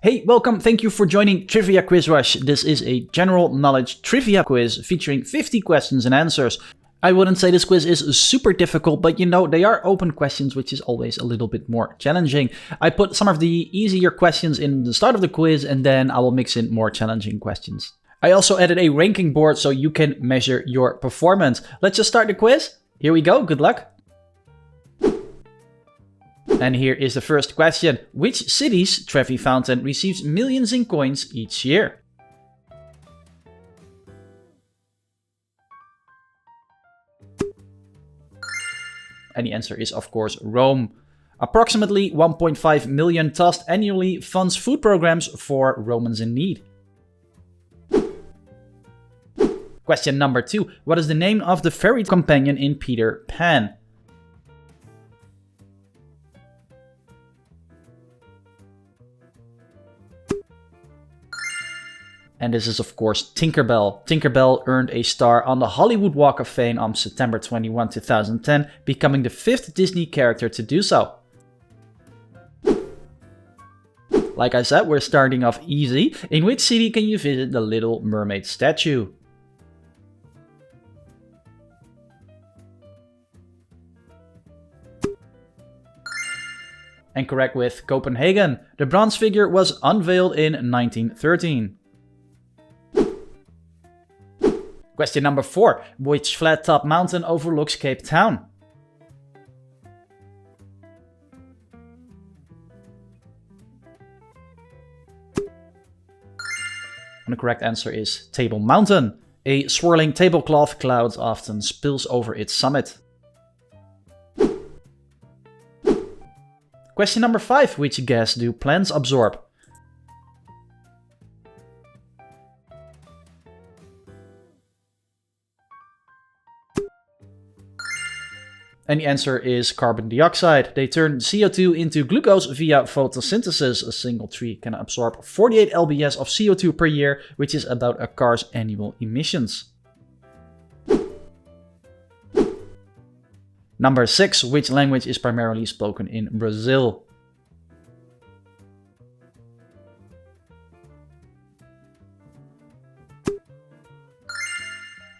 Hey, welcome. Thank you for joining Trivia Quiz Rush. This is a general knowledge trivia quiz featuring 50 questions and answers. I wouldn't say this quiz is super difficult, but they are open questions, which is always a little bit more challenging. I put some of the easier questions in the start of the quiz, and then I will mix in more challenging questions. I also added a ranking board so you can measure your performance. Let's just start the quiz. Here we go. Good luck. And here is the first question. Which city's Trevi Fountain receives millions in coins each year? And the answer is, of course, Rome. Approximately 1.5 million Trust annually funds food programs for Romans in need. Question number 2. What is the name of the fairy companion in Peter Pan? And this is, of course, Tinkerbell. Tinkerbell earned a star on the Hollywood Walk of Fame on September 21, 2010, becoming the 5th Disney character to do so. Like I said, we're starting off easy. In which city can you visit the Little Mermaid statue? And correct with Copenhagen. The bronze figure was unveiled in 1913. Question number 4. Which flat-top mountain overlooks Cape Town? And the correct answer is Table Mountain. A swirling tablecloth cloud often spills over its summit. Question number 5. Which gas do plants absorb? And the answer is carbon dioxide. They turn CO2 into glucose via photosynthesis. A single tree can absorb 48 lbs of CO2 per year, which is about a car's annual emissions. Number 6. Which language is primarily spoken in Brazil?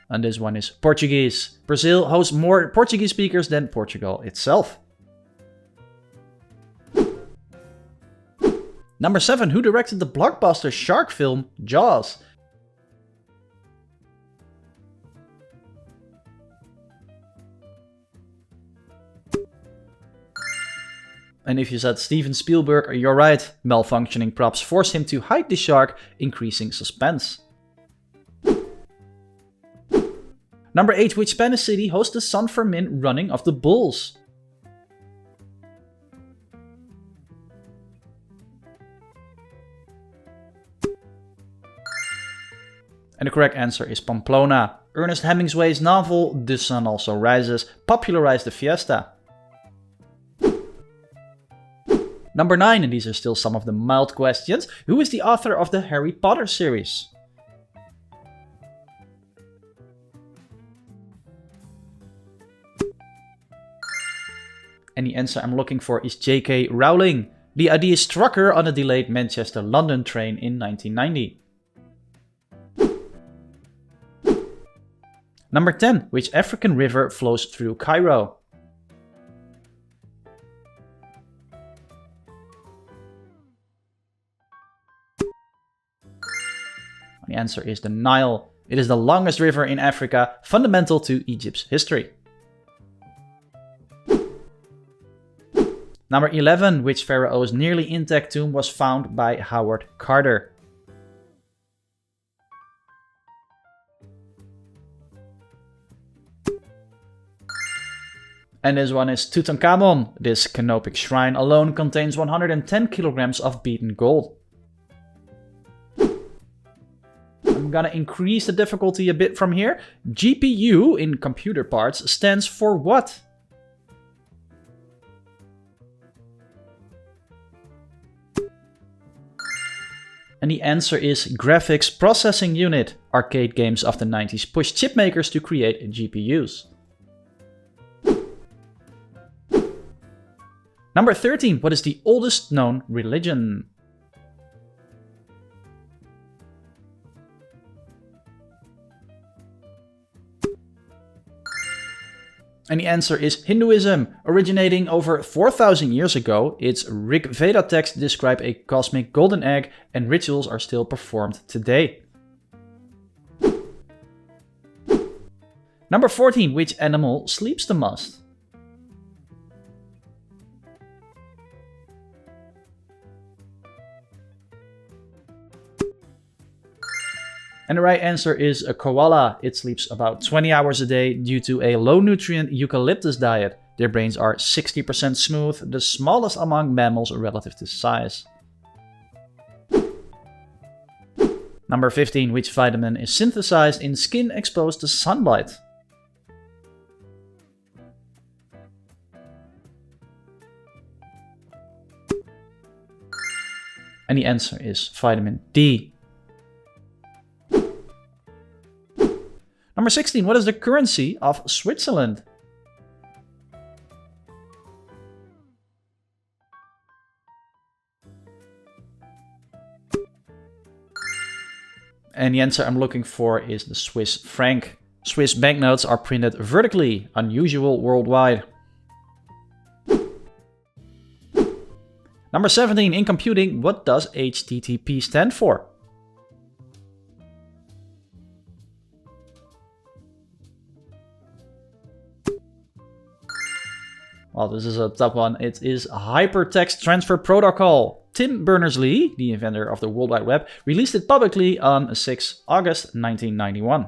And this one is Portuguese. Brazil hosts more Portuguese speakers than Portugal itself. Number 7. Who directed the blockbuster shark film Jaws? And if you said Steven Spielberg, you're right. Malfunctioning props forced him to hide the shark, increasing suspense. Number 8. Which Spanish city hosts the San Fermin running of the bulls? And the correct answer is Pamplona. Ernest Hemingway's novel The Sun Also Rises popularized the fiesta. Number 9, and these are still some of the mild questions. Who is the author of the Harry Potter series? And the answer I'm looking for is J.K. Rowling. The idea struck her on a delayed Manchester-London train in 1990. Number 10. Which African river flows through Cairo? The answer is the Nile. It is the longest river in Africa, fundamental to Egypt's history. Number 11. Which pharaoh's nearly intact tomb was found by Howard Carter? And this one is Tutankhamun. This canopic shrine alone contains 110 kilograms of beaten gold. I'm gonna increase the difficulty a bit from here. GPU in computer parts stands for what? And the answer is Graphics Processing Unit. Arcade games of the 90s pushed chip makers to create GPUs. Number 13. What is the oldest known religion? And the answer is Hinduism. Originating over 4,000 years ago, its Rig Veda texts describe a cosmic golden egg, and rituals are still performed today. Number 14. Which animal sleeps the most? And the right answer is a koala. It sleeps about 20 hours a day due to a low-nutrient eucalyptus diet. Their brains are 60% smooth, the smallest among mammals relative to size. Number 15. Which vitamin is synthesized in skin exposed to sunlight? And the answer is vitamin D. Number 16. What is the currency of Switzerland? And the answer I'm looking for is the Swiss franc. Swiss banknotes are printed vertically, unusual worldwide. Number 17. In computing, what does HTTP stand for? Well, this is a tough one. It is Hypertext Transfer Protocol. Tim Berners-Lee, the inventor of the World Wide Web, released it publicly on 6 August 1991.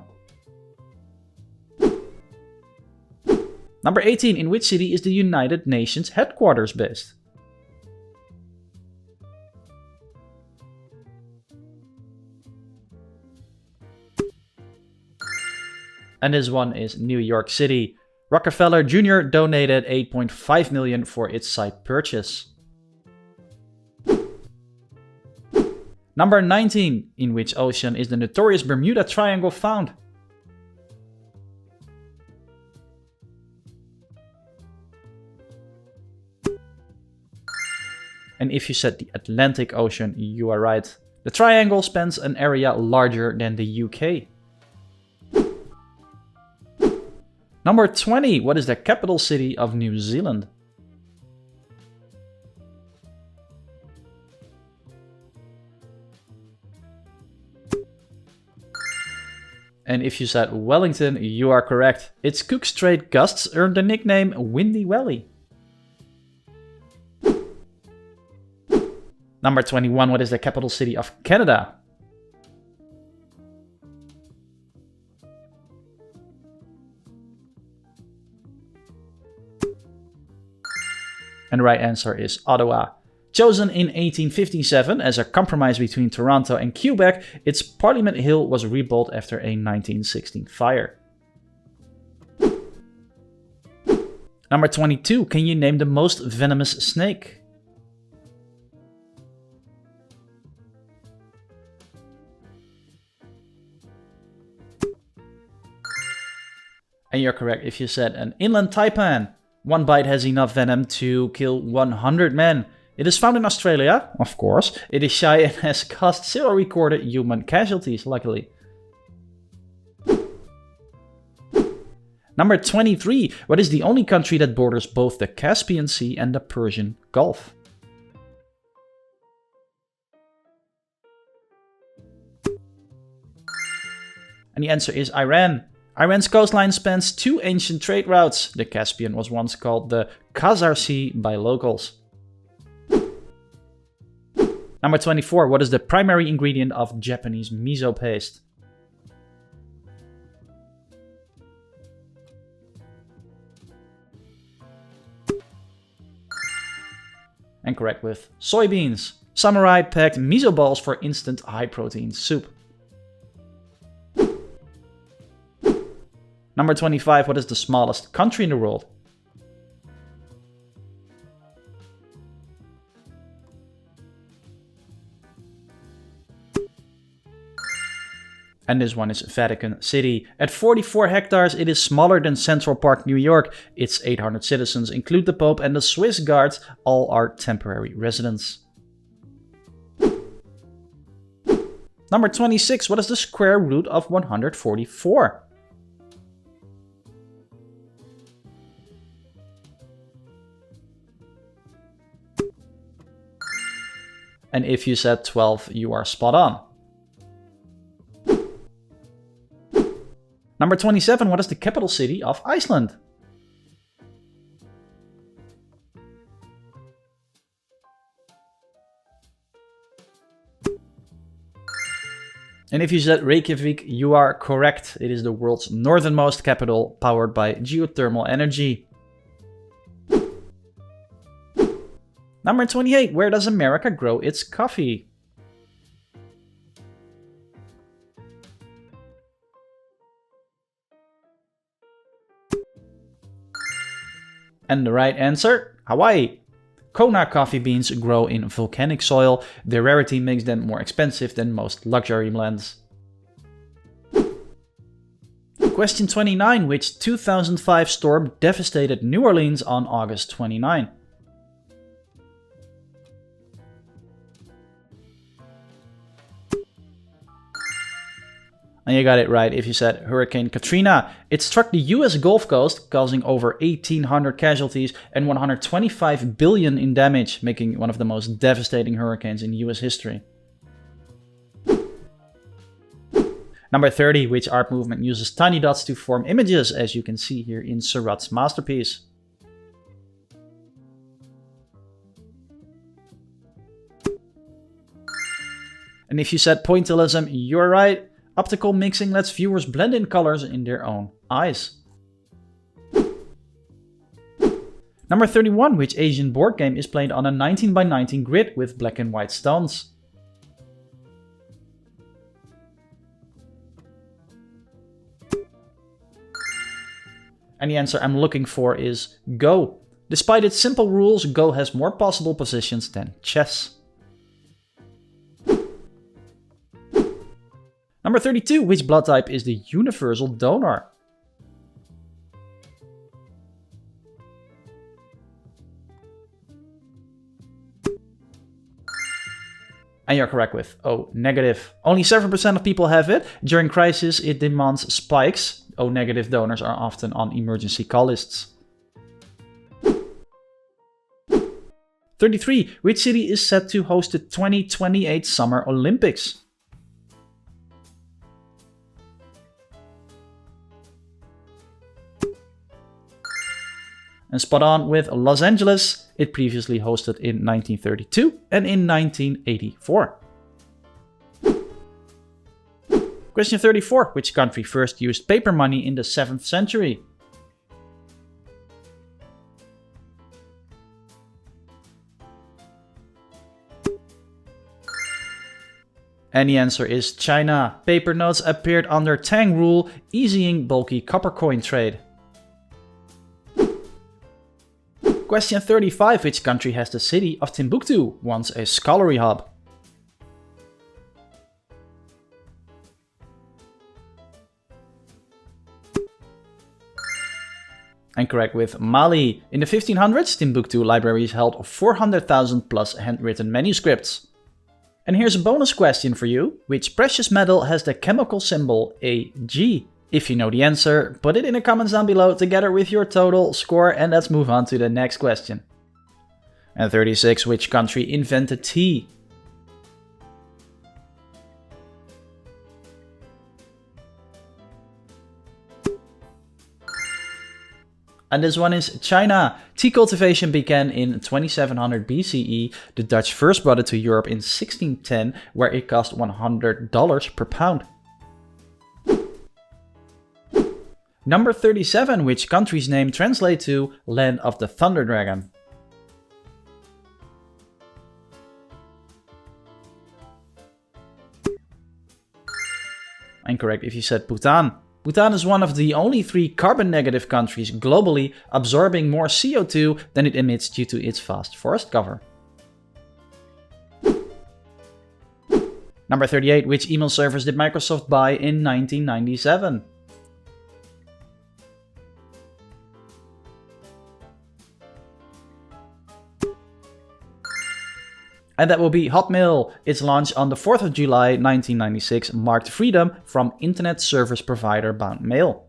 Number 18. In which city is the United Nations headquarters based? And this one is New York City. Rockefeller Jr. donated $8.5 million for its site purchase. Number 19. In which ocean is the notorious Bermuda Triangle found? And if you said the Atlantic Ocean, you are right. The triangle spans an area larger than the UK. Number 20. What is the capital city of New Zealand? And if you said Wellington, you are correct. Its Cook Strait gusts earned the nickname Windy Valley. Number 21. What is the capital city of Canada? And the right answer is Ottawa. Chosen in 1857 as a compromise between Toronto and Quebec, its Parliament Hill was rebuilt after a 1916 fire. Number 22. Can you name the most venomous snake? And you're correct if you said an inland taipan. One bite has enough venom to kill 100 men. It is found in Australia, of course. It is shy and has caused 0 recorded human casualties, luckily. Number 23. What is the only country that borders both the Caspian Sea and the Persian Gulf? And the answer is Iran. Iran's coastline spans 2 ancient trade routes. The Caspian was once called the Khazar Sea by locals. Number 24. What is the primary ingredient of Japanese miso paste? And correct with soybeans. Samurai packed miso balls for instant high-protein soup. Number 25. What is the smallest country in the world? And this one is Vatican City. At 44 hectares, it is smaller than Central Park, New York. Its 800 citizens include the Pope and the Swiss Guards. All are temporary residents. Number 26. What is the square root of 144? And if you said 12, you are spot on. Number 27, what is the capital city of Iceland? And if you said Reykjavik, you are correct. It is the world's northernmost capital, powered by geothermal energy. Number 28, where does America grow its coffee? And the right answer, Hawaii. Kona coffee beans grow in volcanic soil. Their rarity makes them more expensive than most luxury blends. Question 29. Which 2005 storm devastated New Orleans on August 29? And you got it right if you said Hurricane Katrina. It struck the US Gulf Coast, causing over 1,800 casualties and 125 billion in damage, making one of the most devastating hurricanes in US history. Number 30, which art movement uses tiny dots to form images, as you can see here in Seurat's masterpiece? And if you said pointillism, you're right. Optical mixing lets viewers blend in colors in their own eyes. Number 31, which Asian board game is played on a 19x19 grid with black and white stones? And the answer I'm looking for is Go. Despite its simple rules, Go has more possible positions than chess. Number 32, which blood type is the universal donor? And you're correct with O negative. Only 7% of people have it. During crisis, it demands spikes. O negative donors are often on emergency call lists. 33, which city is set to host the 2028 Summer Olympics? And spot on with Los Angeles. It previously hosted in 1932 and in 1984. Question 34. Which country first used paper money in the 7th century? And the answer is China. Paper notes appeared under Tang rule, easing bulky copper coin trade. Question 35. Which country has the city of Timbuktu, once a scholarly hub? And correct with Mali. In the 1500s, Timbuktu libraries held 400,000 plus handwritten manuscripts. And here's a bonus question for you. Which precious metal has the chemical symbol Ag? If you know the answer, put it in the comments down below together with your total score, and let's move on to the next question. And 36, which country invented tea? And this one is China. Tea cultivation began in 2700 BCE. The Dutch first brought it to Europe in 1610, where it cost $100 per pound. Number 37, which country's name translates to Land of the Thunder Dragon? Incorrect if you said Bhutan. Bhutan is one of the only 3 carbon-negative countries globally, absorbing more CO2 than it emits due to its vast forest cover. Number 38, which email service did Microsoft buy in 1997? And that will be Hotmail. Its launch on the 4th of July 1996 marked freedom from internet service provider bound mail.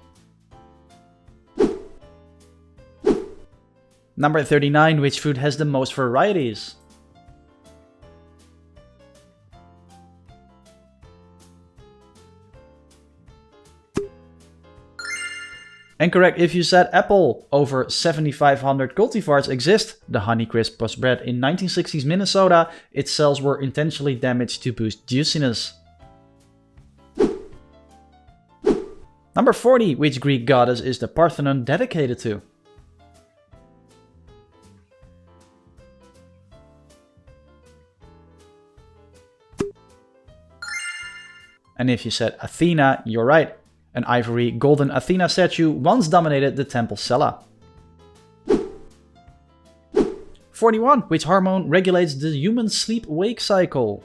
Number 39, which fruit has the most varieties? Incorrect if you said apple. Over 7,500 cultivars exist. The Honeycrisp was bred in 1960s Minnesota. Its cells were intentionally damaged to boost juiciness. Number 40. Which Greek goddess is the Parthenon dedicated to? And if you said Athena, you're right. An ivory golden Athena statue once dominated the temple cella. 41. Which hormone regulates the human sleep-wake cycle?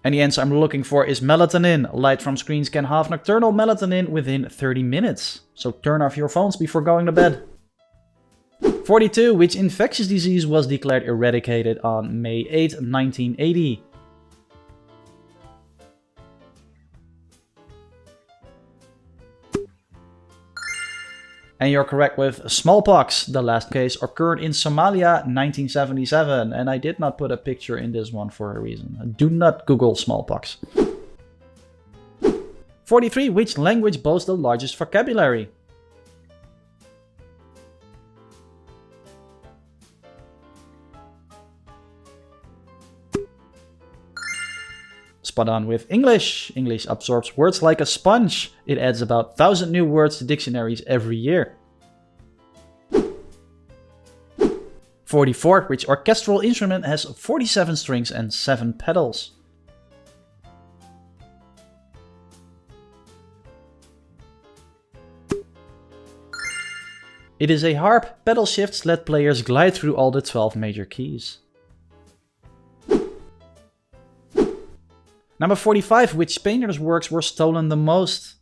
And the answer I'm looking for is melatonin. Light from screens can halve nocturnal melatonin within 30 minutes. So turn off your phones before going to bed. 42. Which infectious disease was declared eradicated on May 8, 1980? And you're correct with smallpox. The last case occurred in Somalia, 1977. And I did not put a picture in this one for a reason. Do not Google smallpox. 43. Which language boasts the largest vocabulary? Spot on with English. English absorbs words like a sponge. It adds about 1,000 new words to dictionaries every year. 44. Which orchestral instrument has 47 strings and 7 pedals? It is a harp. Pedal shifts let players glide through all the 12 major keys. Number 45. Which painter's works were stolen the most?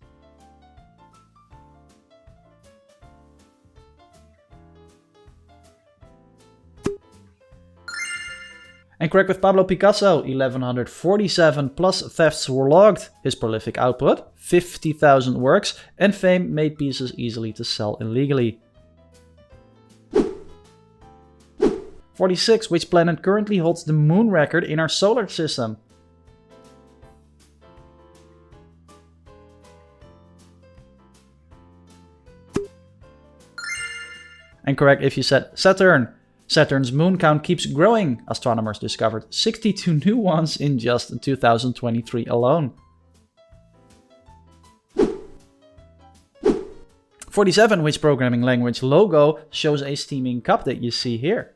And correct with Pablo Picasso. 1147 plus thefts were logged. His prolific output, 50,000 works, and fame made pieces easily to sell illegally. 46. Which planet currently holds the moon record in our solar system? And correct if you said Saturn. Saturn's moon count keeps growing. Astronomers discovered 62 new ones in just 2023 alone. 47. Which programming language logo shows a steaming cup that you see here?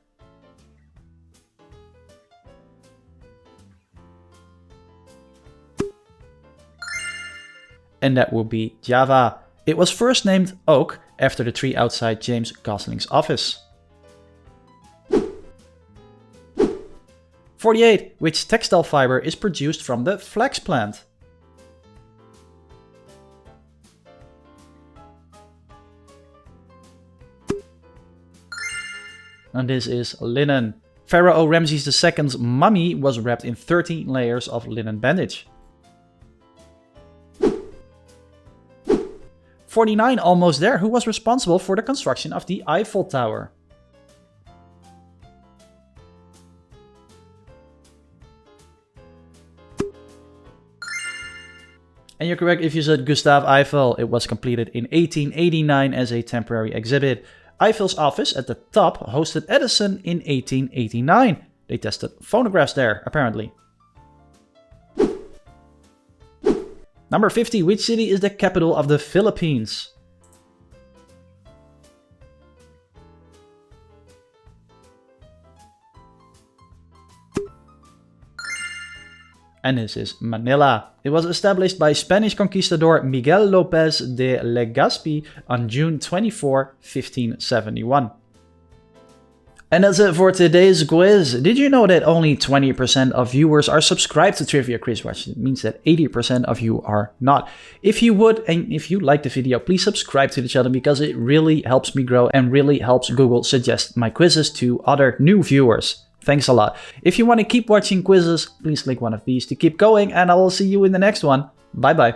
And that would be Java. It was first named Oak after the tree outside James Gosling's office. 48. Which textile fiber is produced from the flax plant? And this is linen. Pharaoh Ramses II's mummy was wrapped in 13 layers of linen bandage. 49, almost there. Who was responsible for the construction of the Eiffel Tower? And you're correct if you said Gustave Eiffel. It was completed in 1889 as a temporary exhibit. Eiffel's office at the top hosted Edison in 1889. They tested phonographs there, apparently. Number 50. Which city is the capital of the Philippines? And this is Manila. It was established by Spanish conquistador Miguel López de Legazpi on June 24, 1571. And that's it for today's quiz. Did you know that only 20% of viewers are subscribed to Trivia Quiz Rush? It means that 80% of you are not. If you would, and if you like the video, please subscribe to the channel because it really helps me grow and really helps Google suggest my quizzes to other new viewers. Thanks a lot. If you want to keep watching quizzes, please click one of these to keep going, and I will see you in the next one. Bye bye.